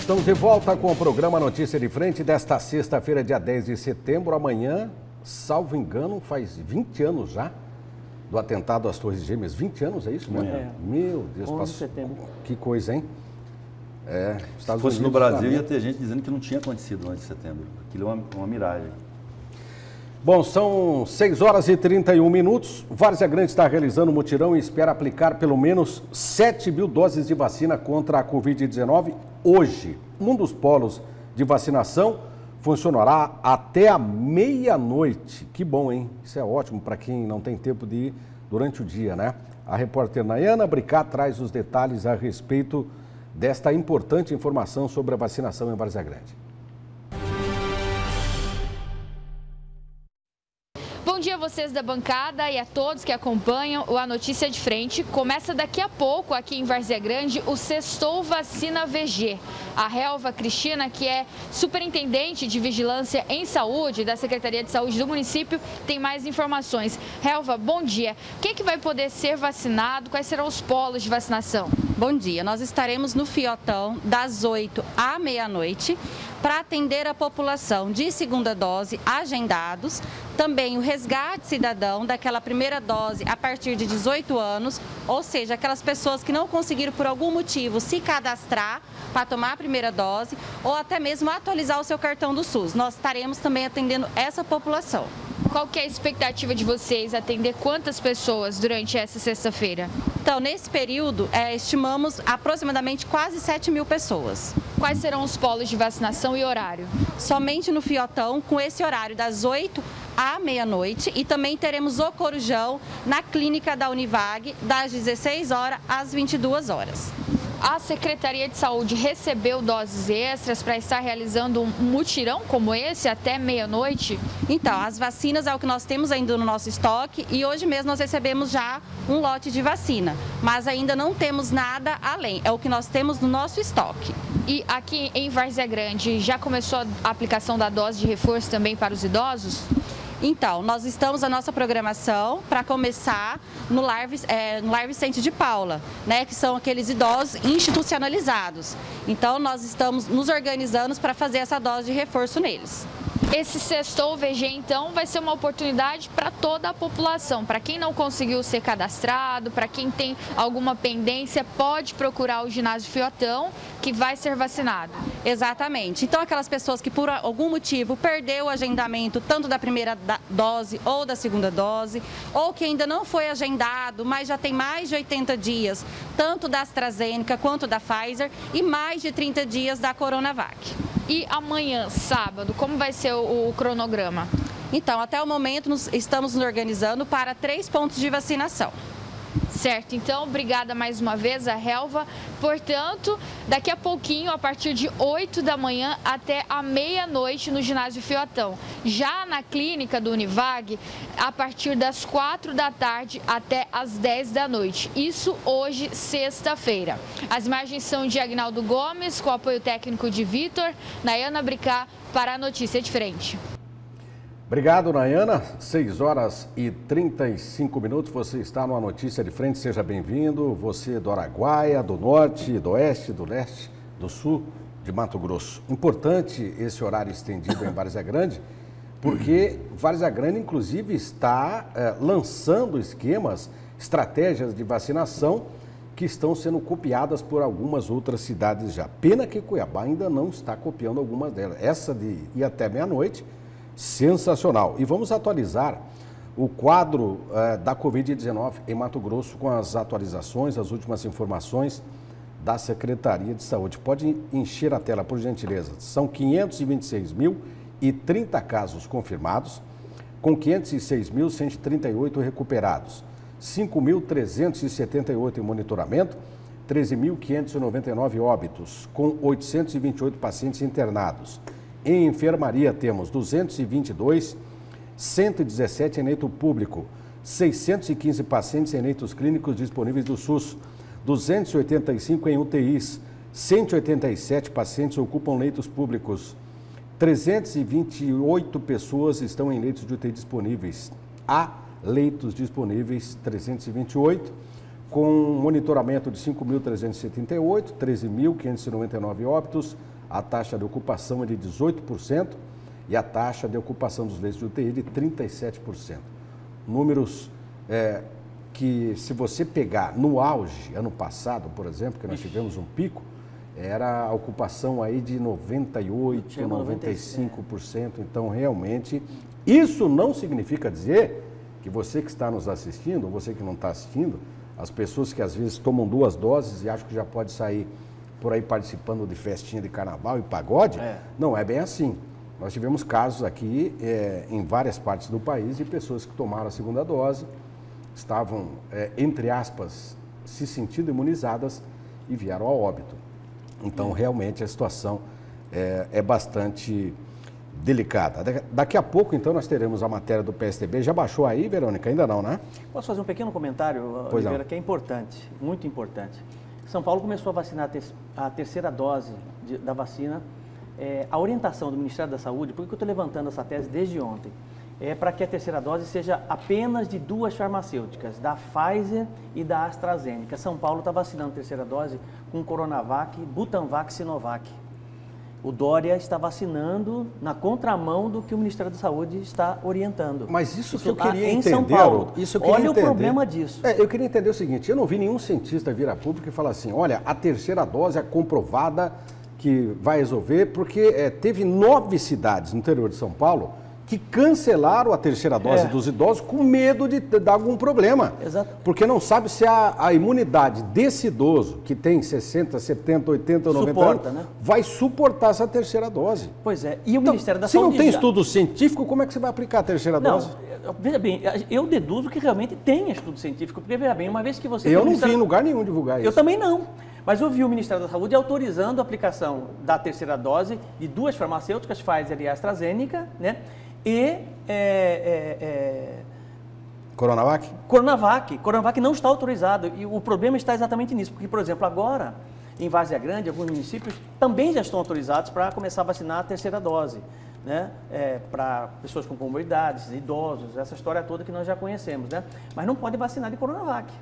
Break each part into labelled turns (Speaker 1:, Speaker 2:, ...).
Speaker 1: Estamos de volta com o programa Notícia de Frente desta sexta-feira, dia 10 de setembro. Amanhã, salvo engano, faz 20 anos já do atentado às Torres Gêmeas. 20 anos, é isso mesmo?
Speaker 2: É.
Speaker 1: Meu Deus,
Speaker 2: 11 de setembro.
Speaker 1: Que coisa, hein?
Speaker 3: Se fosse no Brasil, ia ter gente dizendo que não tinha acontecido no 11 de setembro. Aquilo é uma miragem.
Speaker 1: Bom, são 6 horas e 31 minutos. Várzea Grande está realizando um mutirão e espera aplicar pelo menos 7 mil doses de vacina contra a Covid-19 hoje. Um dos polos de vacinação funcionará até a meia-noite. Que bom, hein? Isso é ótimo para quem não tem tempo de ir durante o dia, né? A repórter Nayana Bricá traz os detalhes a respeito desta importante informação sobre a vacinação em Várzea Grande.
Speaker 4: Bom dia a vocês da bancada e a todos que acompanham o A Notícia de Frente. Começa daqui a pouco aqui em Várzea Grande o Sextou Vacina VG. A Helva Cristina, que é superintendente de vigilância em saúde da Secretaria de Saúde do município, tem mais informações. Helva, bom dia. Quem é que vai poder ser vacinado? Quais serão os polos de vacinação?
Speaker 5: Bom dia. Nós estaremos no Fiotão das 8 à meia-noite para atender a população de segunda dose agendados, também o resgate cidadão daquela primeira dose a partir de 18 anos, ou seja, aquelas pessoas que não conseguiram por algum motivo se cadastrar para tomar a primeira dose ou até mesmo atualizar o seu cartão do SUS. Nós estaremos também atendendo essa população.
Speaker 4: Qual que é a expectativa de vocês atender quantas pessoas durante essa sexta-feira?
Speaker 5: Então, nesse período, estimamos aproximadamente quase 7 mil pessoas.
Speaker 4: Quais serão os polos de vacinação e horário?
Speaker 5: Somente no Fiotão, com esse horário das 8 à meia-noite, e também teremos o Corujão na clínica da Univag, das 16 horas às 22 horas.
Speaker 4: A Secretaria de Saúde recebeu doses extras para estar realizando um mutirão como esse até meia-noite?
Speaker 5: Então, as vacinas é o que nós temos ainda no nosso estoque e hoje mesmo nós recebemos já um lote de vacina, mas ainda não temos nada além, é o que nós temos no nosso estoque.
Speaker 4: E aqui em Várzea Grande já começou a aplicação da dose de reforço também para os idosos?
Speaker 5: Então, nós estamos na nossa programação para começar no Lar Vicente de Paula, né, que são aqueles idosos institucionalizados. Então, nós estamos nos organizando para fazer essa dose de reforço neles.
Speaker 4: Esse Sextou VG, então, vai ser uma oportunidade para toda a população. Para quem não conseguiu ser cadastrado, para quem tem alguma pendência, pode procurar o ginásio Fiotão, que vai ser vacinado.
Speaker 5: Exatamente. Então, aquelas pessoas que por algum motivo perdeu o agendamento, tanto da primeira dose ou da segunda dose, ou que ainda não foi agendado, mas já tem mais de 80 dias, tanto da AstraZeneca quanto da Pfizer, e mais de 30 dias da Coronavac.
Speaker 4: E amanhã, sábado, como vai ser o cronograma?
Speaker 5: Então, até o momento, estamos nos organizando para 3 pontos de vacinação.
Speaker 4: Certo, então, obrigada mais uma vez a Helva. Portanto, daqui a pouquinho, a partir de 8 da manhã até a meia-noite no ginásio Fiotão. Já na clínica do Univag, a partir das 4 da tarde até as 10 da noite. Isso hoje, sexta-feira. As imagens são de Agnaldo Gomes, com apoio técnico de Vitor, Nayana Bricá, para a Notícia de Frente.
Speaker 1: Obrigado, Nayana. 6 horas e 35 minutos. Você está numa Notícia de Frente. Seja bem-vindo. Você do Araguaia, do Norte, do Oeste, do Leste, do Sul, de Mato Grosso. Importante esse horário estendido em Várzea Grande, porque Várzea Grande, inclusive, está lançando esquemas, estratégias de vacinação que estão sendo copiadas por algumas outras cidades já. Pena que Cuiabá ainda não está copiando algumas delas. Essa de ir até meia-noite, sensacional. E vamos atualizar o quadro da Covid-19 em Mato Grosso com as atualizações, as últimas informações da Secretaria de Saúde. Pode encher a tela, por gentileza. São 526.030 casos confirmados, com 506.138 recuperados, 5.378 em monitoramento, 13.599 óbitos, com 828 pacientes internados. Em enfermaria temos 222, 117 em leito público, 615 pacientes em leitos clínicos disponíveis do SUS, 285 em UTIs, 187 pacientes ocupam leitos públicos, 328 pessoas estão em leitos de UTI disponíveis. Há leitos disponíveis 328, com monitoramento de 5.378, 13.599 óbitos, a taxa de ocupação é de 18% e a taxa de ocupação dos leitos de UTI de 37%. Números que, se você pegar no auge, ano passado, por exemplo, que nós tivemos um pico, era a ocupação aí de 98%, 95%. Então, realmente, isso não significa dizer que você que está nos assistindo, ou você que não está assistindo, as pessoas que às vezes tomam 2 doses e acham que já pode sair por aí participando de festinha de carnaval e pagode, não é bem assim. Nós tivemos casos aqui em várias partes do país de pessoas que tomaram a 2ª dose, estavam, entre aspas, se sentindo imunizadas e vieram a óbito. Então, realmente, a situação é bastante delicada. Daqui a pouco, então, nós teremos a matéria do PSDB. Já baixou aí, Verônica? Ainda não, né?
Speaker 2: Posso fazer um pequeno comentário, Oliveira, que é importante, muito importante. São Paulo começou a vacinar a 3ª dose da vacina. A orientação do Ministério da Saúde, por que eu estou levantando essa tese desde ontem, é para que a 3ª dose seja apenas de 2 farmacêuticas, da Pfizer e da AstraZeneca. São Paulo está vacinando a 3ª dose com Coronavac, Butanvac e Sinovac. O Dória está vacinando na contramão do que o Ministério da Saúde está orientando.
Speaker 1: Mas isso que eu queria
Speaker 2: em
Speaker 1: entender,
Speaker 2: São Paulo.
Speaker 1: Isso eu queria
Speaker 2: olha
Speaker 1: entender.
Speaker 2: O problema disso.
Speaker 1: Eu queria entender o seguinte, eu não vi nenhum cientista vir a público e falar assim, olha, a 3ª dose é comprovada que vai resolver, porque teve 9 cidades no interior de São Paulo que cancelaram a 3ª dose dos idosos com medo de dar algum problema.
Speaker 2: Exato.
Speaker 1: Porque não sabe se a imunidade desse idoso, que tem 60, 70, 80 ou 90 anos,
Speaker 2: né?
Speaker 1: vai suportar essa 3ª dose.
Speaker 2: Pois é, e o Ministério da
Speaker 1: Se
Speaker 2: Saúde...
Speaker 1: não tem estudo científico, como é que você vai aplicar a 3ª dose?
Speaker 2: Veja bem, eu deduzo que realmente tem estudo científico, porque, veja bem, uma vez que você...
Speaker 1: Eu não vi em lugar nenhum divulgar isso.
Speaker 2: Eu também não. Mas eu vi o Ministério da Saúde autorizando a aplicação da 3ª dose de 2 farmacêuticas, Pfizer e AstraZeneca, né? E
Speaker 1: Coronavac?
Speaker 2: Coronavac não está autorizado. E o problema está exatamente nisso. Porque, por exemplo, agora, em Várzea Grande, alguns municípios também já estão autorizados para começar a vacinar a 3ª dose, né? Para pessoas com comorbidades, idosos, essa história toda que nós já conhecemos, né? Mas não pode vacinar de Coronavac.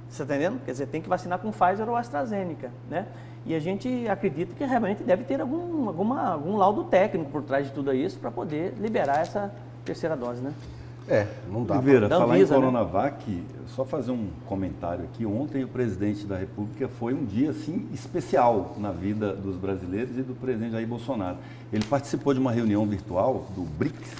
Speaker 2: Você está entendendo? Quer dizer, tem que vacinar com Pfizer ou AstraZeneca, né? E a gente acredita que realmente deve ter algum laudo técnico por trás de tudo isso para poder liberar essa 3ª dose, né?
Speaker 3: Não dá. Oliveira, falar em Coronavac, só fazer um comentário aqui. Ontem o presidente da República foi um dia, assim, especial na vida dos brasileiros e do presidente Jair Bolsonaro. Ele participou de uma reunião virtual do BRICS,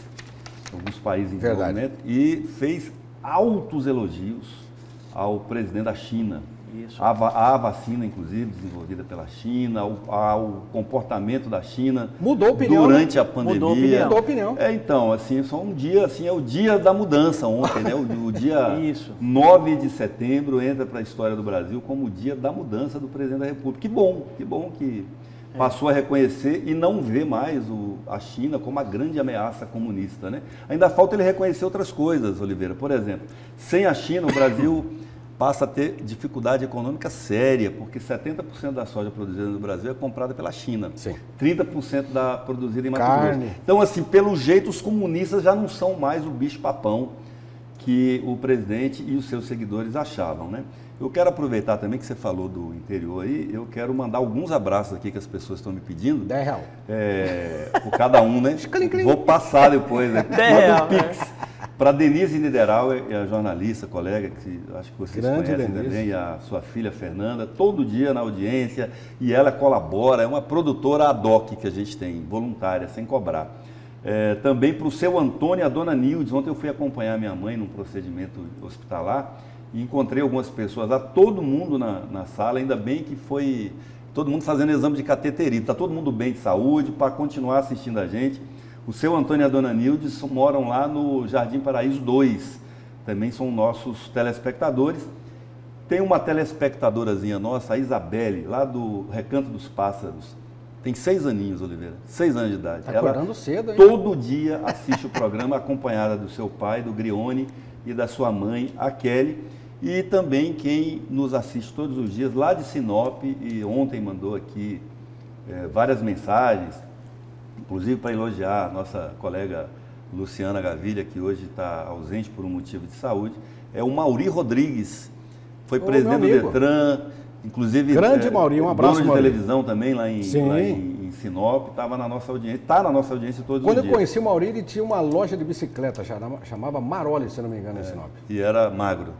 Speaker 3: alguns países em desenvolvimento, e fez altos elogios ao presidente da China.
Speaker 2: Isso.
Speaker 3: A vacina, inclusive, desenvolvida pela China, ao comportamento da China
Speaker 1: mudou a opinião,
Speaker 3: durante a pandemia.
Speaker 1: Mudou a opinião.
Speaker 3: Então, assim, só um dia, assim, é o dia da mudança ontem, né? O dia 9 de setembro entra para a história do Brasil como o dia da mudança do presidente da República. Que bom que passou a reconhecer e não vê mais a China como a grande ameaça comunista, né? Ainda falta ele reconhecer outras coisas, Oliveira. Por exemplo, sem a China, o Brasil passa a ter dificuldade econômica séria, porque 70% da soja produzida no Brasil é comprada pela China.
Speaker 1: Sim.
Speaker 3: 30% produzida em Mato Grosso. Então, assim, pelo jeito, os comunistas já não são mais o bicho-papão que o presidente e os seus seguidores achavam, né? Eu quero aproveitar também que você falou do interior aí, eu quero mandar alguns abraços aqui que as pessoas estão me pedindo.
Speaker 1: R$10.
Speaker 3: Por cada um, né? Vou passar depois, né? Manda um Pix. Para Denise Niederauer, a jornalista, colega, que acho que vocês conhecem também, e a sua filha Fernanda, todo dia na audiência, e ela colabora, é uma produtora ad hoc que a gente tem, voluntária, sem cobrar. Também para o seu Antônio e a dona Nildes, ontem eu fui acompanhar minha mãe num procedimento hospitalar, e encontrei algumas pessoas lá, todo mundo na sala, ainda bem que foi todo mundo fazendo exame de cateterismo, está todo mundo bem de saúde, para continuar assistindo a gente. O seu Antônio e a dona Nildes moram lá no Jardim Paraíso 2, também são nossos telespectadores. Tem uma telespectadorazinha nossa, a Isabelle, lá do Recanto dos Pássaros, tem 6 aninhos, Oliveira, 6 anos de idade.
Speaker 1: Está acordando cedo, hein?
Speaker 3: Todo dia assiste o programa, acompanhada do seu pai, do Grione, e da sua mãe, a Kelly, e também quem nos assiste todos os dias lá de Sinop, e ontem mandou aqui várias mensagens, inclusive para elogiar a nossa colega Luciana Gavilha, que hoje está ausente por um motivo de saúde, é o Mauri Rodrigues, foi presidente do Detran, inclusive
Speaker 1: grande Mauri, um abraço,
Speaker 3: dono de televisão também lá em Sinop, estava na nossa audiência, está na nossa audiência todos os dias.
Speaker 1: Quando eu conheci o Mauri, ele tinha uma loja de bicicleta, chamava Maroli, se não me engano, em Sinop.
Speaker 3: E era magro.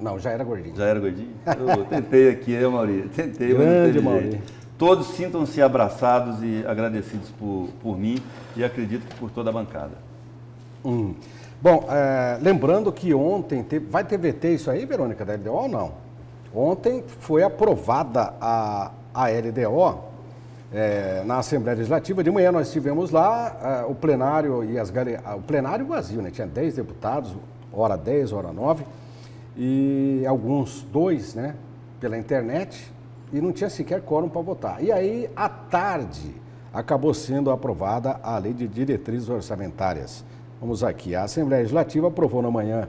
Speaker 1: Não, já era gordinho.
Speaker 3: Já era gordinho? Eu tentei aqui, Mauri? Tentei,
Speaker 1: grande Mauri.
Speaker 3: Todos sintam-se abraçados e agradecidos por mim e acredito que por toda a bancada.
Speaker 1: Bom, lembrando que ontem, vai ter VT isso aí, Verônica, da LDO ou não? Ontem foi aprovada a LDO na Assembleia Legislativa. De manhã nós estivemos lá, o plenário e o plenário vazio, né? Tinha 10 deputados, hora 10, hora 9, e alguns 2, né, pela internet, e não tinha sequer quórum para votar. E aí, à tarde, acabou sendo aprovada a Lei de Diretrizes Orçamentárias. Vamos aqui, a Assembleia Legislativa aprovou na manhã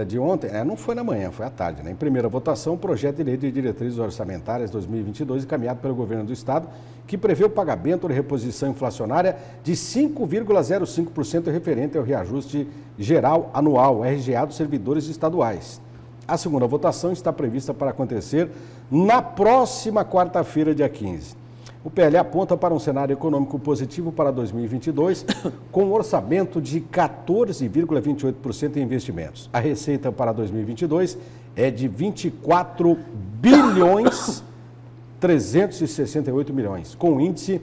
Speaker 1: de ontem, não foi na manhã, foi à tarde, né? Em primeira votação, o projeto de Lei de Diretrizes Orçamentárias 2022, encaminhado pelo Governo do Estado, que prevê o pagamento de reposição inflacionária de 5,05% referente ao reajuste geral anual, RGA, dos servidores estaduais. A segunda votação está prevista para acontecer na próxima quarta-feira, dia 15. O PL aponta para um cenário econômico positivo para 2022, com um orçamento de 14,28% em investimentos. A receita para 2022 é de 24 bilhões 368 milhões, com um índice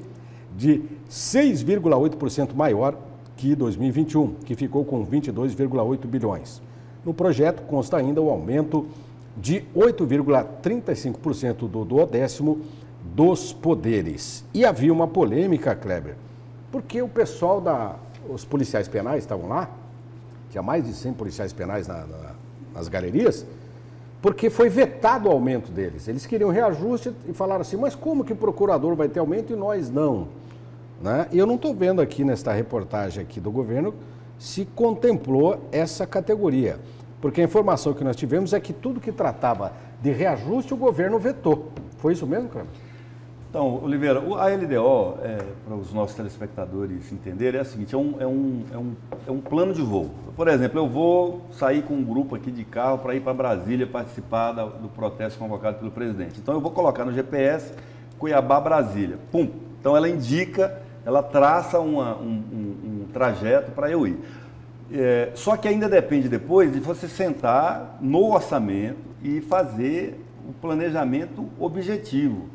Speaker 1: de 6,8% maior que 2021, que ficou com 22,8 bilhões. No projeto consta ainda o aumento de 8,35% do duodécimo dos poderes. E havia uma polêmica, Kleber, porque o pessoal os policiais penais estavam lá, tinha mais de 100 policiais penais nas galerias, porque foi vetado o aumento deles. Eles queriam reajuste e falaram assim, mas como que o procurador vai ter aumento e nós não? Né? E eu não estou vendo aqui nesta reportagem aqui do governo se contemplou essa categoria, porque a informação que nós tivemos é que tudo que tratava de reajuste o governo vetou. Foi isso mesmo, Kleber?
Speaker 3: Então, Oliveira, a LDO, para os nossos telespectadores entenderem, é o seguinte, é um plano de voo. Por exemplo, eu vou sair com um grupo aqui de carro para ir para Brasília participar do protesto convocado pelo presidente. Então, eu vou colocar no GPS Cuiabá-Brasília. Pum! Então, ela indica, ela traça um trajeto para eu ir. Só que ainda depende depois de você sentar no orçamento e fazer o planejamento objetivo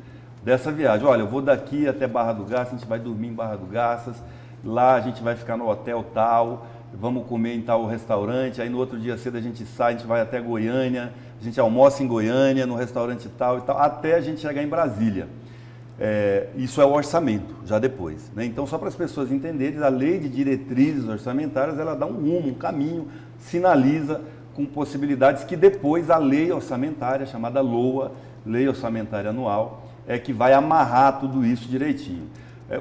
Speaker 3: dessa viagem. Olha, eu vou daqui até Barra do Garças, a gente vai dormir em Barra do Garças, lá a gente vai ficar no hotel tal, vamos comer em tal restaurante, aí no outro dia cedo a gente sai, a gente vai até Goiânia, a gente almoça em Goiânia, no restaurante tal e tal, até a gente chegar em Brasília. Isso é o orçamento, já depois, né? Então, só para as pessoas entenderem, a Lei de Diretrizes Orçamentárias, ela dá um rumo, um caminho, sinaliza com possibilidades que depois a lei orçamentária, chamada LOA, Lei Orçamentária Anual, que vai amarrar tudo isso direitinho.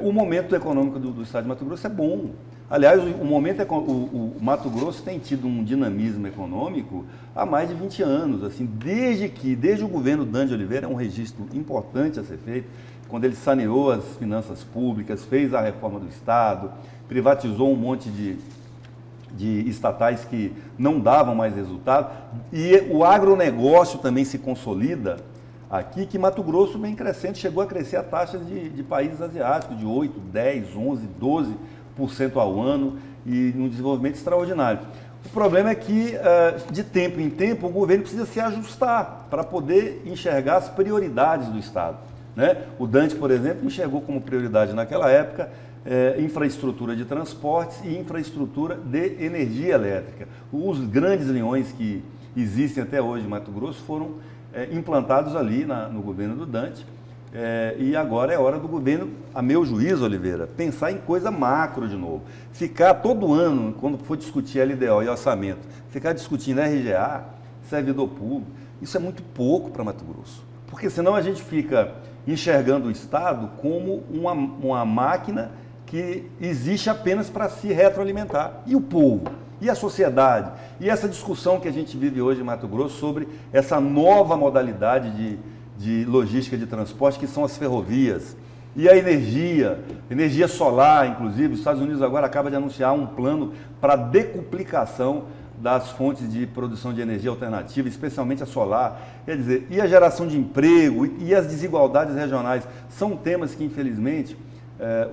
Speaker 3: O momento econômico do estado de Mato Grosso é bom. Aliás, o Mato Grosso tem tido um dinamismo econômico há mais de 20 anos. Assim, desde o governo Dante Oliveira, é um registro importante a ser feito, quando ele saneou as finanças públicas, fez a reforma do Estado, privatizou um monte de estatais que não davam mais resultado, e o agronegócio também se consolida aqui, que Mato Grosso vem crescendo, chegou a crescer a taxas de países asiáticos, de 8, 10, 11, 12% ao ano, e num desenvolvimento extraordinário. O problema é que, de tempo em tempo, o governo precisa se ajustar para poder enxergar as prioridades do Estado, né? O Dante, por exemplo, enxergou como prioridade naquela época infraestrutura de transportes e infraestrutura de energia elétrica. Os grandes leões que existem até hoje em Mato Grosso foram implantados ali no governo do Dante, e agora é hora do governo, a meu juízo, Oliveira, pensar em coisa macro de novo. Ficar todo ano, quando for discutir LDO e orçamento, ficar discutindo RGA, servidor público, isso é muito pouco para Mato Grosso, porque senão a gente fica enxergando o Estado como uma máquina que existe apenas para se retroalimentar. E o povo? E a sociedade? E essa discussão que a gente vive hoje em Mato Grosso sobre essa nova modalidade de logística de transporte, que são as ferrovias. E a energia solar, inclusive, os Estados Unidos agora acaba de anunciar um plano para decuplicação das fontes de produção de energia alternativa, especialmente a solar. Quer dizer, e a geração de emprego e as desigualdades regionais são temas que, infelizmente,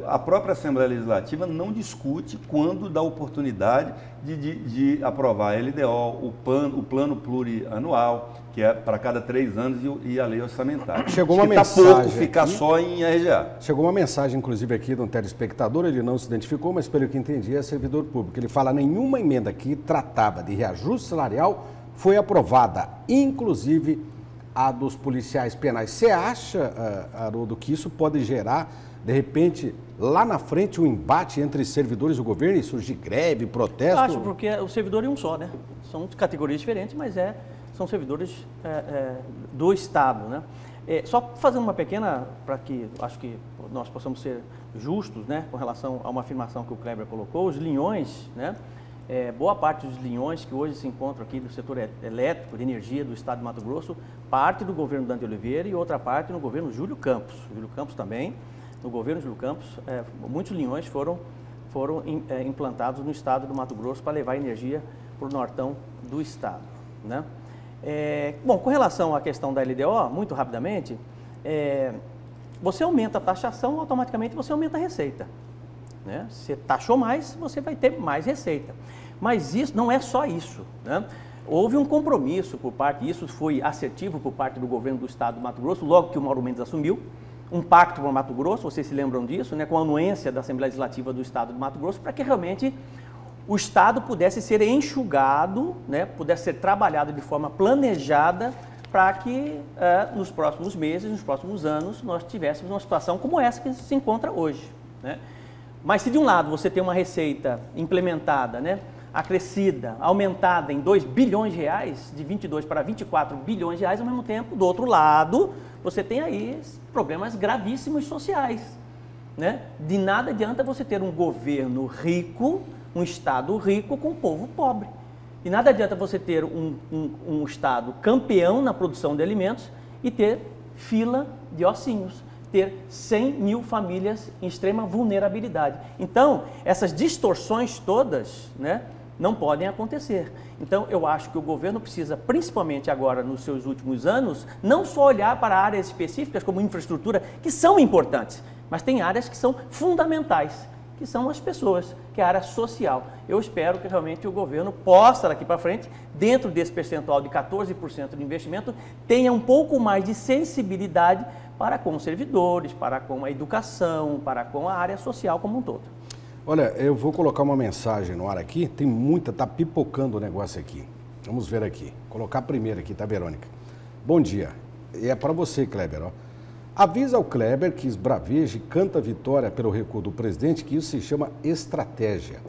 Speaker 3: A própria Assembleia Legislativa não discute quando dá oportunidade de aprovar a LDO, o plano plurianual, que é para cada 3 anos, e a lei orçamentária.
Speaker 1: Chegou uma mensagem
Speaker 3: pouco ficar aqui, só em RGA.
Speaker 1: Chegou uma mensagem, inclusive, aqui de um telespectador, ele não se identificou, mas pelo que entendi é servidor público. Ele fala: nenhuma emenda que tratava de reajuste salarial foi aprovada, inclusive a dos policiais penais. Você acha, Haroldo, que isso pode gerar, de repente, lá na frente, um embate entre servidores do governo e surgir greve, protesto?
Speaker 2: Eu acho, porque o servidor é um só, né? São categorias diferentes, mas são servidores do Estado, né? Só fazendo uma pequena, para que acho que nós possamos ser justos, né, com relação a uma afirmação que o Kleber colocou, os linhões, né? Boa parte dos linhões que hoje se encontram aqui do setor elétrico, de energia do Estado de Mato Grosso, parte do governo Dante Oliveira e outra parte no governo Júlio Campos. Júlio Campos também, no governo Júlio Campos, muitos linhões foram implantados no Estado do Mato Grosso para levar energia para o nortão do Estado, né? Bom, com relação à questão da LDO, muito rapidamente, você aumenta a taxação, automaticamente você aumenta a receita, né? Você taxou mais, você vai ter mais receita. Mas isso não é só isso, né? Houve um compromisso por parte, isso foi assertivo por parte do governo do Estado do Mato Grosso, logo que o Mauro Mendes assumiu, um pacto com o Mato Grosso, vocês se lembram disso, né, com a anuência da Assembleia Legislativa do Estado do Mato Grosso, para que realmente o Estado pudesse ser enxugado, né, pudesse ser trabalhado de forma planejada, para que nos próximos meses, nos próximos anos, nós tivéssemos uma situação como essa que se encontra hoje, né? Mas se de um lado você tem uma receita implementada, né, acrescida, aumentada em 2 bilhões de reais, de 22 para 24 bilhões de reais, ao mesmo tempo, do outro lado, você tem aí problemas gravíssimos sociais, né? De nada adianta você ter um governo rico, um Estado rico com um povo pobre. De nada adianta você ter um Estado campeão na produção de alimentos e ter fila de ossinhos, ter 100 mil famílias em extrema vulnerabilidade. Então, essas distorções todas, né, não podem acontecer. Então, eu acho que o governo precisa, principalmente agora nos seus últimos anos, não só olhar para áreas específicas como infraestrutura, que são importantes, mas tem áreas que são fundamentais, que são as pessoas, que é a área social. Eu espero que realmente o governo possa, daqui para frente, dentro desse percentual de 14% de investimento, tenha um pouco mais de sensibilidade para com os servidores, para com a educação, para com a área social como um todo.
Speaker 1: Olha, eu vou colocar uma mensagem no ar aqui, tem muita, tá pipocando o negócio aqui. Vamos ver aqui. Colocar a primeira aqui, tá, Verônica? Bom dia. E é para você, Kleber, ó. Avisa ao Kleber que esbraveja e canta vitória pelo recuo do presidente, que isso se chama estratégia.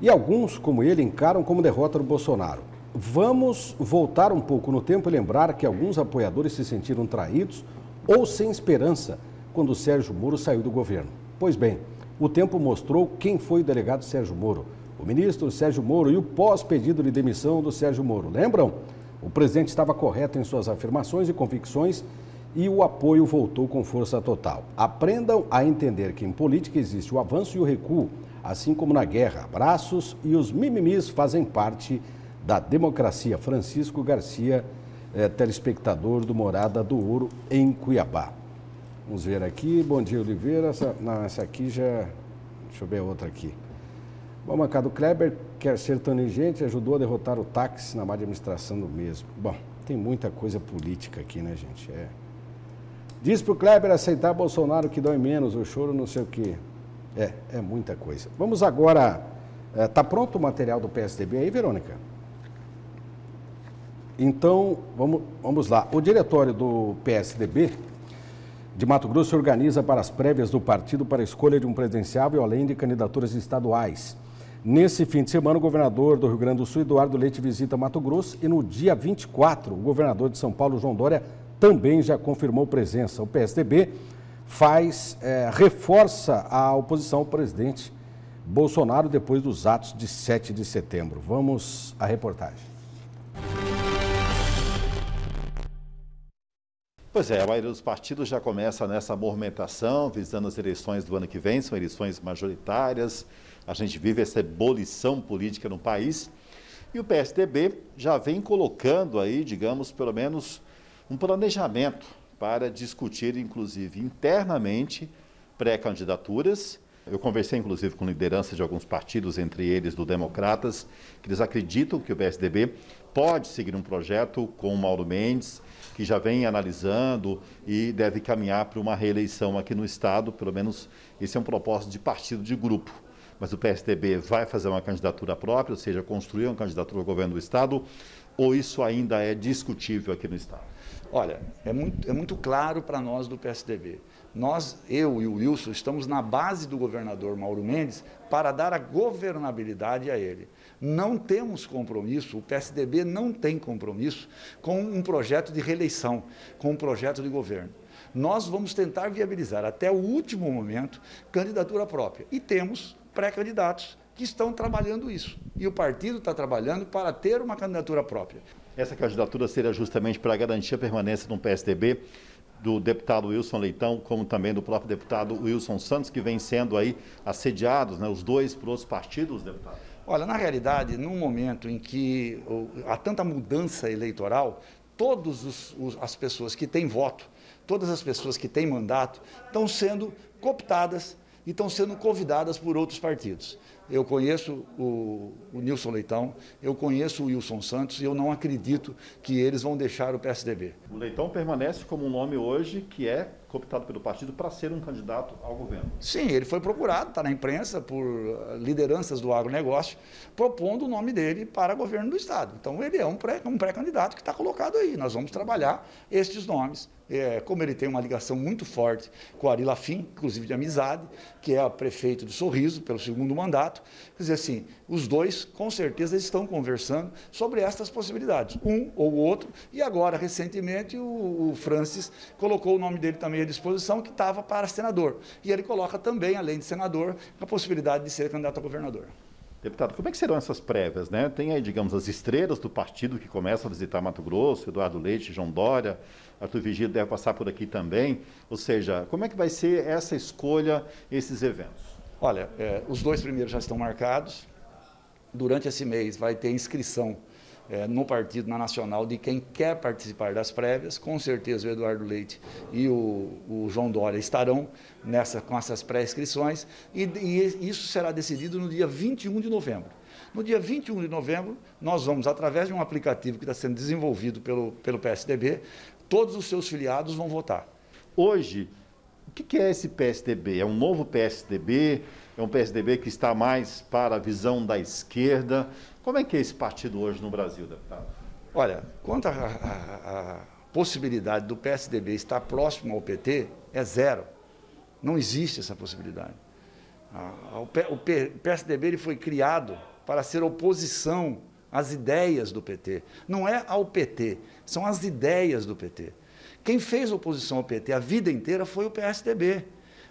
Speaker 1: E alguns, como ele, encaram como derrota do Bolsonaro. Vamos voltar um pouco no tempo e lembrar que alguns apoiadores se sentiram traídos ou sem esperança quando o Sérgio Moro saiu do governo. Pois bem, o tempo mostrou quem foi o delegado Sérgio Moro, o ministro Sérgio Moro e o pós-pedido de demissão do Sérgio Moro. Lembram? O presidente estava correto em suas afirmações e convicções e o apoio voltou com força total. Aprendam a entender que em política existe o avanço e o recuo, assim como na guerra. Abraços e os mimimis fazem parte da democracia. Francisco Garcia, telespectador do Morada do Ouro, em Cuiabá. Vamos ver aqui. Bom dia, Oliveira. Essa aqui já... Deixa eu ver a outra aqui. Bom, Mancado Kleber quer ser tangente, ajudou a derrotar o táxi na má administração do mesmo. Bom, tem muita coisa política aqui, né, gente? Diz pro Kleber aceitar Bolsonaro que dói menos, o choro não sei o quê. É muita coisa. Vamos agora... Tá pronto o material do PSDB aí, Verônica? Então, vamos lá. O diretório do PSDB de Mato Grosso se organiza para as prévias do partido para a escolha de um presidenciável, além de candidaturas estaduais. Nesse fim de semana, o governador do Rio Grande do Sul, Eduardo Leite, visita Mato Grosso e no dia 24, o governador de São Paulo, João Dória, também já confirmou presença. O PSDB reforça a oposição ao presidente Bolsonaro depois dos atos de 7 de setembro. Vamos à reportagem.
Speaker 6: Pois é, a maioria dos partidos já começa nessa movimentação, visando as eleições do ano que vem, são eleições majoritárias, a gente vive essa ebulição política no país, e o PSDB já vem colocando aí, digamos, pelo menos um planejamento para discutir, inclusive internamente, pré-candidaturas. Eu conversei, inclusive, com lideranças de alguns partidos, entre eles do Democratas, que eles acreditam que o PSDB pode seguir um projeto com o Mauro Mendes, que já vem analisando e deve caminhar para uma reeleição aqui no Estado. Pelo menos esse é um propósito de partido de grupo. Mas o PSDB vai fazer uma candidatura própria, ou seja, construir uma candidatura ao governo do Estado, ou isso ainda é discutível aqui no Estado?
Speaker 7: Olha, é muito claro para nós do PSDB. Eu e o Wilson, estamos na base do governador Mauro Mendes para dar a governabilidade a ele. Não temos compromisso, o PSDB não tem compromisso com um projeto de reeleição, com um projeto de governo. Nós vamos tentar viabilizar até o último momento candidatura própria. E temos pré-candidatos que estão trabalhando isso. E o partido está trabalhando para ter uma candidatura própria.
Speaker 6: Essa candidatura seria justamente para garantir a permanência no PSDB do deputado Wilson Leitão, como também do próprio deputado Wilson Santos, que vem sendo aí assediados, né, os dois por outros partidos, deputado?
Speaker 7: Olha, na realidade, num momento em que há tanta mudança eleitoral, todas as pessoas que têm voto, todas as pessoas que têm mandato, estão sendo cooptadas e estão sendo convidadas por outros partidos. Eu conheço o Nilson Leitão, eu conheço o Wilson Santos e eu não acredito que eles vão deixar o PSDB.
Speaker 6: O Leitão permanece como um nome hoje que é cooptado pelo partido para ser um candidato ao governo.
Speaker 7: Sim, ele foi procurado, está na imprensa, por lideranças do agronegócio, propondo o nome dele para governo do Estado. Então ele é um pré-candidato que está colocado aí. Nós vamos trabalhar estes nomes. Como ele tem uma ligação muito forte com Ari Lafim, inclusive de amizade, que é a prefeito de Sorriso, pelo segundo mandato. Quer dizer assim, os dois, com certeza, estão conversando sobre estas possibilidades, um ou o outro, e agora, recentemente, o Francis colocou o nome dele também à disposição, que estava para senador. E ele coloca também, além de senador, a possibilidade de ser candidato a governador.
Speaker 6: Deputado, como é que serão essas prévias, né? Tem aí, digamos, as estrelas do partido que começam a visitar Mato Grosso, Eduardo Leite, João Dória, Arthur Vigílio deve passar por aqui também. Ou seja, como é que vai ser essa escolha, esses eventos?
Speaker 7: Olha, os dois primeiros já estão marcados. Durante esse mês vai ter inscrição no partido, na Nacional, de quem quer participar das prévias. Com certeza o Eduardo Leite e o João Dória estarão com essas pré-inscrições e isso será decidido no dia 21 de novembro. No dia 21 de novembro, nós vamos, através de um aplicativo que está sendo desenvolvido pelo PSDB, todos os seus filiados vão votar.
Speaker 6: Hoje, o que é esse PSDB? É um novo PSDB? É um PSDB que está mais para a visão da esquerda? Como é que é esse partido hoje no Brasil, deputado?
Speaker 7: Olha, quanto à possibilidade do PSDB estar próximo ao PT, é zero. Não existe essa possibilidade. O PSDB ele foi criado para ser oposição às ideias do PT. Não é ao PT, são as ideias do PT. Quem fez oposição ao PT a vida inteira foi o PSDB.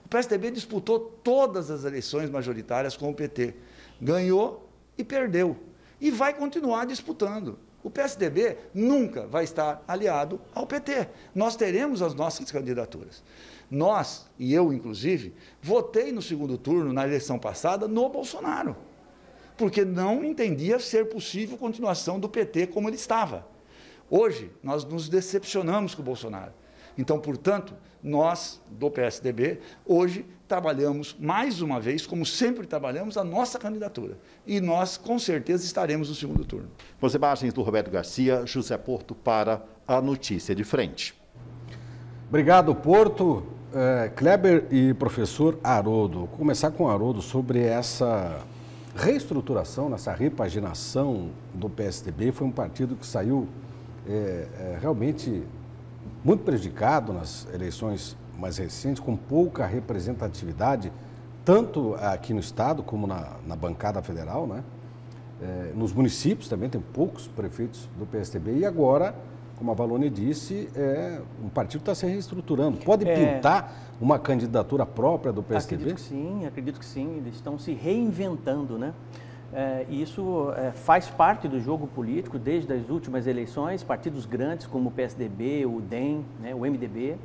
Speaker 7: O PSDB disputou todas as eleições majoritárias com o PT. Ganhou e perdeu. E vai continuar disputando. O PSDB nunca vai estar aliado ao PT. Nós teremos as nossas candidaturas. Nós, e eu inclusive, votei no segundo turno, na eleição passada, no Bolsonaro. Porque não entendia ser possível continuação do PT como ele estava. Hoje, nós nos decepcionamos com o Bolsonaro. Então, portanto, nós, do PSDB, hoje trabalhamos, mais uma vez, como sempre trabalhamos, a nossa candidatura. E nós, com certeza, estaremos no segundo turno.
Speaker 6: Com as imagens do Roberto Garcia, José Porto para a Notícia de Frente.
Speaker 1: Obrigado, Porto. Kleber e professor Haroldo. Vou começar com o Haroldo sobre essa reestruturação, nessa repaginação do PSDB. Foi um partido que saiu realmente muito prejudicado nas eleições mais recentes, com pouca representatividade, tanto aqui no Estado como na bancada federal, né? Nos municípios também tem poucos prefeitos do PSDB e agora, como a Valone disse, um partido está se reestruturando. Pode pintar uma candidatura própria do PSDB?
Speaker 2: Acredito que sim. Eles estão se reinventando, né? E isso faz parte do jogo político desde as últimas eleições. Partidos grandes como o PSDB, o DEM, né, o MDB,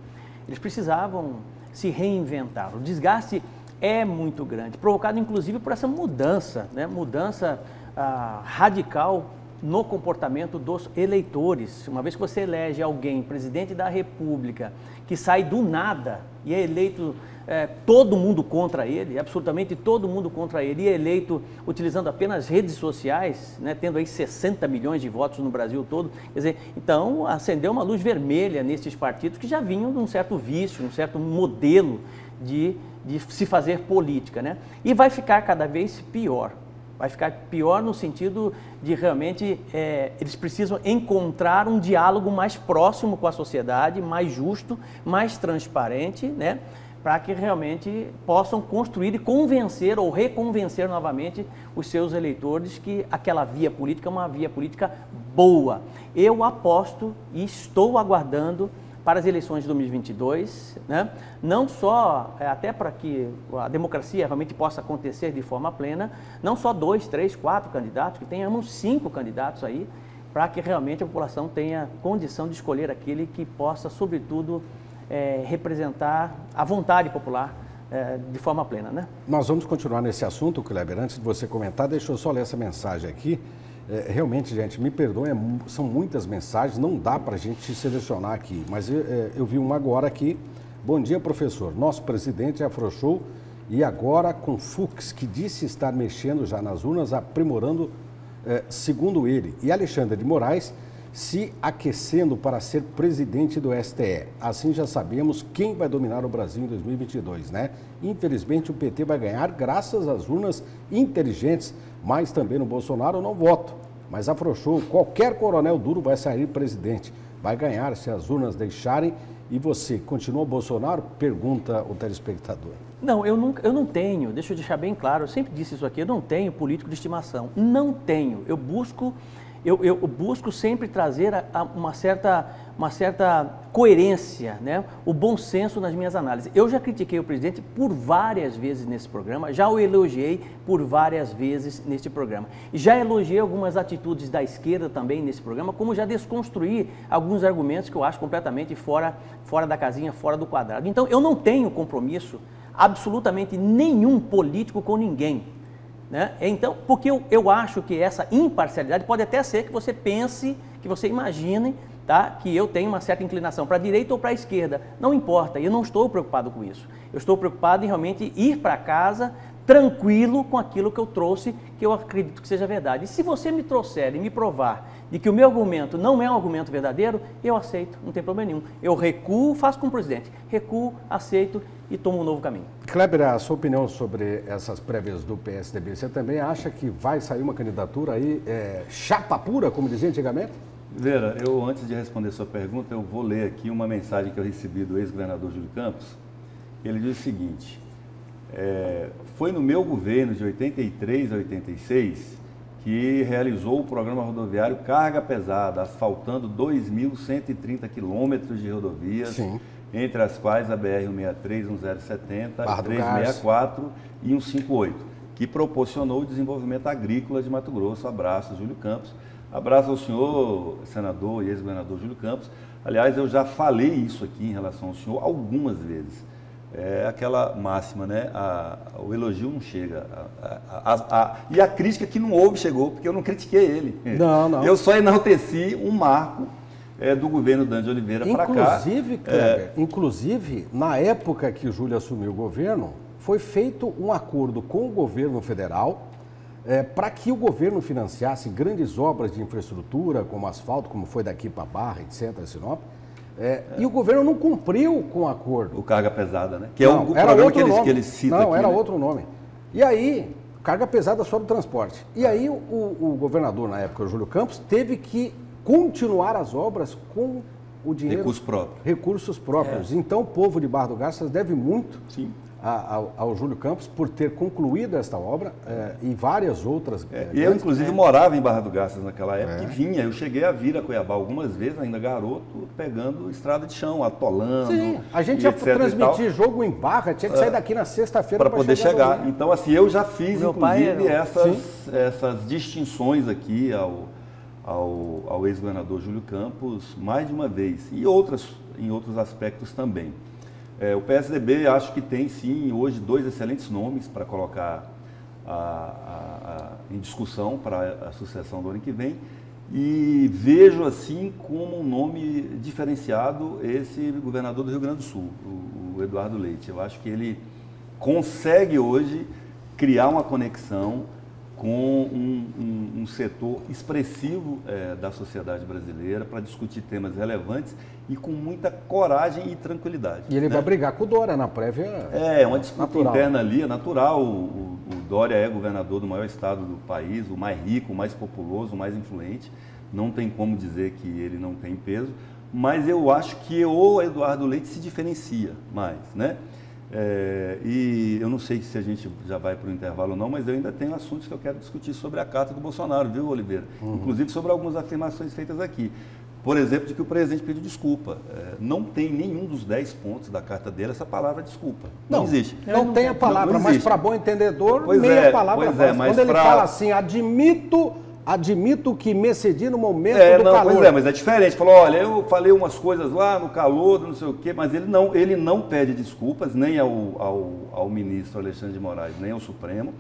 Speaker 2: eles precisavam se reinventar. O desgaste é muito grande, provocado inclusive por essa mudança, né, mudança radical no comportamento dos eleitores. Uma vez que você elege alguém, presidente da República, que sai do nada e é eleito todo mundo contra ele, absolutamente todo mundo contra ele, e é eleito utilizando apenas redes sociais, né, tendo aí 60 milhões de votos no Brasil todo, quer dizer, então acendeu uma luz vermelha nesses partidos que já vinham de um certo vício, um certo modelo de se fazer política, né? E vai ficar cada vez pior. Vai ficar pior no sentido de realmente eles precisam encontrar um diálogo mais próximo com a sociedade, mais justo, mais transparente, né? Para que realmente possam construir e convencer ou reconvencer novamente os seus eleitores que aquela via política é uma via política boa. Eu aposto e estou aguardando para as eleições de 2022, né? Não só, até para que a democracia realmente possa acontecer de forma plena, não só 2, 3, 4 candidatos, que tenhamos 5 candidatos aí, para que realmente a população tenha condição de escolher aquele que possa, sobretudo, representar a vontade popular de forma plena, né?
Speaker 1: Nós vamos continuar nesse assunto, Kleber. Antes de você comentar, deixa eu só ler essa mensagem aqui. Realmente, gente, me perdoem, são muitas mensagens, não dá para a gente selecionar aqui, mas eu vi uma agora aqui. Bom dia, professor. Nosso presidente afrouxou e agora com Fux, que disse estar mexendo já nas urnas, aprimorando, segundo ele. E Alexandre de Moraes se aquecendo para ser presidente do STE. Assim já sabemos quem vai dominar o Brasil em 2022, né? Infelizmente o PT vai ganhar graças às urnas inteligentes, mas também no Bolsonaro eu não voto. Mas afrouxou, qualquer coronel duro vai sair presidente. Vai ganhar se as urnas deixarem. E você, continua Bolsonaro? Pergunta o telespectador.
Speaker 2: Não, eu não tenho, deixa eu deixar bem claro, eu sempre disse isso aqui, eu não tenho político de estimação. Não tenho, eu busco sempre trazer uma certa coerência, né? O bom senso nas minhas análises. Eu já critiquei o presidente por várias vezes nesse programa, já o elogiei por várias vezes nesse programa. Já elogiei algumas atitudes da esquerda também nesse programa, como já desconstruí alguns argumentos que eu acho completamente fora da casinha, fora do quadrado. Então, eu não tenho compromisso absolutamente nenhum político com ninguém. Né? Então, porque eu acho que essa imparcialidade pode até ser que você pense, que você imagine, tá, que eu tenho uma certa inclinação para a direita ou para a esquerda. Não importa, eu não estou preocupado com isso. Eu estou preocupado em realmente ir para casa tranquilo com aquilo que eu trouxe, que eu acredito que seja verdade. E se você me trouxer e me provar de que o meu argumento não é um argumento verdadeiro, eu aceito, não tem problema nenhum. Eu recuo, faço com o presidente, recuo, aceito e tomo um novo caminho.
Speaker 1: Kleber, a sua opinião sobre essas prévias do PSDB, você também acha que vai sair uma candidatura aí chapa pura, como dizia antigamente?
Speaker 3: Vera, eu antes de responder sua pergunta, eu vou ler aqui uma mensagem que eu recebi do ex-governador Júlio Campos. Ele diz o seguinte: foi no meu governo de 83 a 86 que realizou o programa rodoviário Carga Pesada, asfaltando 2.130 quilômetros de rodovias, sim, entre as quais a BR-163, 1070, 364 e 158, que proporcionou o desenvolvimento agrícola de Mato Grosso. Abraço, Júlio Campos. Abraço ao senhor, senador e ex-governador Júlio Campos. Aliás, eu já falei isso aqui em relação ao senhor algumas vezes. É aquela máxima, né? O elogio não chega. E a crítica que não houve chegou, porque eu não critiquei ele.
Speaker 1: Não.
Speaker 3: Eu só enalteci um marco do governo Dante de Oliveira para cá.
Speaker 1: Inclusive, na época que o Júlio assumiu o governo, foi feito um acordo com o governo federal para que o governo financiasse grandes obras de infraestrutura, como asfalto, como foi daqui para Barra, etc., Sinop. E o governo não cumpriu com o acordo.
Speaker 3: O Carga Pesada, né? Que é o programa que ele cita aqui.
Speaker 1: Não, era outro nome. E aí, Carga Pesada sobre o transporte. E aí o governador, na época, o Júlio Campos, teve que continuar as obras com o dinheiro... Recursos próprios. Então, o povo de Barra do Garças deve muito... Sim. Ao Júlio Campos por ter concluído esta obra e várias outras.
Speaker 3: E eu, inclusive, morava em Barra do Garças naquela época e vinha. Eu cheguei a vir a Cuiabá algumas vezes, ainda garoto, pegando estrada de chão, atolando.
Speaker 1: Sim, a gente ia transmitir jogo em Barra, tinha que sair daqui na sexta-feira
Speaker 3: para poder chegar. Então, assim, eu já fiz, inclusive, essas distinções aqui ao ex-governador Júlio Campos mais de uma vez e em outros aspectos também. O PSDB acho que tem sim hoje 2 excelentes nomes para colocar em discussão para a sucessão do ano que vem. e vejo assim como um nome diferenciado esse governador do Rio Grande do Sul, o Eduardo Leite. Eu acho que ele consegue hoje criar uma conexão com um setor expressivo da sociedade brasileira para discutir temas relevantes e com muita coragem e tranquilidade.
Speaker 1: E ele vai brigar com o Dória na prévia.
Speaker 3: É uma disputa interna ali, é natural. O Dória é governador do maior estado do país, o mais rico, o mais populoso, o mais influente. Não tem como dizer que ele não tem peso, mas eu acho que o Eduardo Leite se diferencia mais, né? E eu não sei se a gente já vai para o intervalo ou não, mas eu ainda tenho assuntos que eu quero discutir sobre a carta do Bolsonaro, viu, Oliveira? Inclusive sobre algumas afirmações feitas aqui. Por exemplo, de que o presidente pediu desculpa. Não tem nenhum dos 10 pontos da carta dele essa palavra desculpa. Não existe.
Speaker 1: Não tem a palavra, mas para bom entendedor, meia palavra.
Speaker 3: Mas
Speaker 1: quando ele fala assim, admito que me excedi no momento do calor.
Speaker 3: Pois é, mas é diferente. Falou, olha, eu falei umas coisas lá no calor, não sei o quê, mas ele não pede desculpas nem ao ministro Alexandre de Moraes, nem ao Supremo.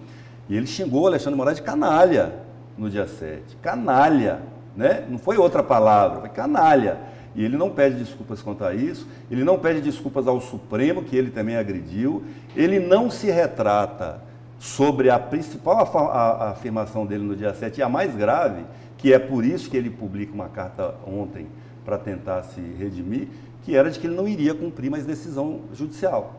Speaker 3: E ele xingou o Alexandre de Moraes de canalha no dia 7. Canalha, né? Não foi outra palavra, foi canalha. E ele não pede desculpas quanto a isso, ele não pede desculpas ao Supremo, que ele também agrediu, ele não se retrata sobre a principal afirmação dele no dia 7, e a mais grave, que é por isso que ele publica uma carta ontem para tentar se redimir, que era de que ele não iria cumprir mais decisão judicial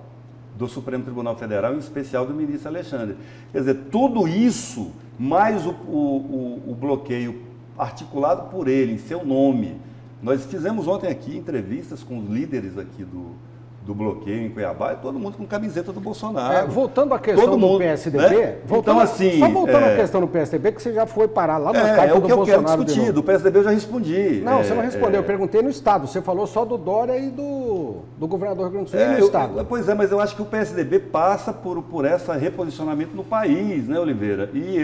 Speaker 3: do Supremo Tribunal Federal, em especial do ministro Alexandre. Quer dizer, tudo isso, mais o bloqueio articulado por ele, em seu nome. Nós fizemos ontem aqui entrevistas com os líderes aqui do bloqueio em Cuiabá, e todo mundo com camiseta do Bolsonaro.
Speaker 1: Voltando à questão do PSDB,
Speaker 3: né? Então, assim,
Speaker 1: só voltando à questão do PSDB, que você já foi parar lá no carta do Bolsonaro. É o que eu quero discutir,
Speaker 3: do PSDB eu já respondi.
Speaker 1: Não, você não respondeu, eu perguntei no Estado, você falou só do Dória e do governador do Rio Grande do Sul e no Estado.
Speaker 3: Pois é, mas eu acho que o PSDB passa por esse reposicionamento no país, né, Oliveira? E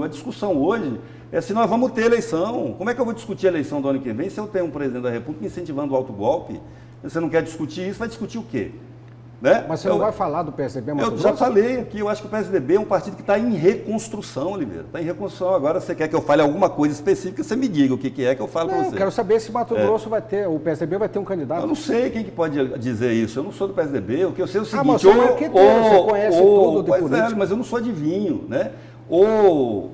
Speaker 3: a discussão hoje é se nós vamos ter eleição. Como é que eu vou discutir a eleição do ano que vem se eu tenho um presidente da República incentivando o autogolpe? Você não quer discutir isso, vai discutir o quê? Né?
Speaker 1: Mas você não vai falar do PSDB,
Speaker 3: Eu já falei aqui, eu acho que o PSDB é um partido que está em reconstrução, Oliveira. Está em reconstrução. Agora, você quer que eu fale alguma coisa específica, você me diga o que é que eu falo para você.
Speaker 1: Eu quero saber se Mato Grosso vai ter, o PSDB vai ter um candidato.
Speaker 3: Eu não sei quem que pode dizer isso. Eu não sou do PSDB. O que eu sei é o seguinte...
Speaker 1: Mas você é marqueteiro, você conhece tudo de política.
Speaker 3: Mas eu não sou adivinho, né? O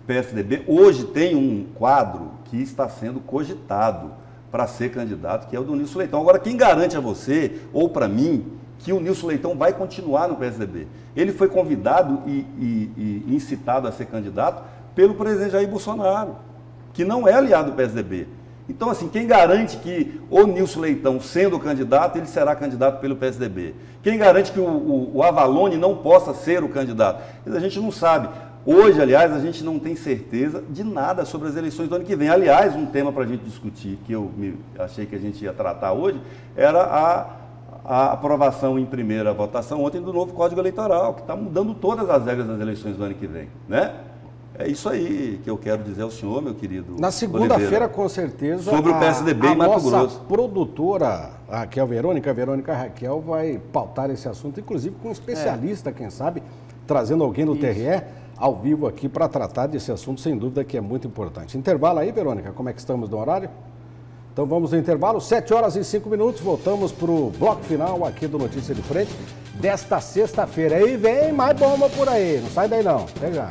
Speaker 3: PSDB hoje tem um quadro que está sendo cogitado para ser candidato, que é o do Nilson Leitão. Agora, quem garante a você, ou para mim, que o Nilson Leitão vai continuar no PSDB? Ele foi convidado e incitado a ser candidato pelo presidente Jair Bolsonaro, que não é aliado do PSDB. Então, assim, quem garante que o Nilson Leitão, sendo candidato, ele será candidato pelo PSDB? Quem garante que o Avalone não possa ser o candidato? A gente não sabe. Hoje, aliás, a gente não tem certeza de nada sobre as eleições do ano que vem. Aliás, um tema para a gente discutir, que eu achei que a gente ia tratar hoje, era a aprovação em primeira votação ontem do novo Código Eleitoral, que está mudando todas as regras das eleições do ano que vem, né? É isso aí que eu quero dizer ao senhor, meu querido.
Speaker 1: Na segunda-feira, com certeza,
Speaker 3: sobre o PSDB em Mato Grosso.
Speaker 1: A nossa produtora, a Verônica Raquel, vai pautar esse assunto, inclusive com um especialista, quem sabe, trazendo alguém do TRE ao vivo aqui para tratar desse assunto, sem dúvida que é muito importante. Intervalo aí, Verônica, como é que estamos no horário? Então vamos no intervalo, 7 horas e 5 minutos, voltamos para o bloco final aqui do Notícia de Frente desta sexta-feira. E vem mais bomba por aí, não sai daí não, até já.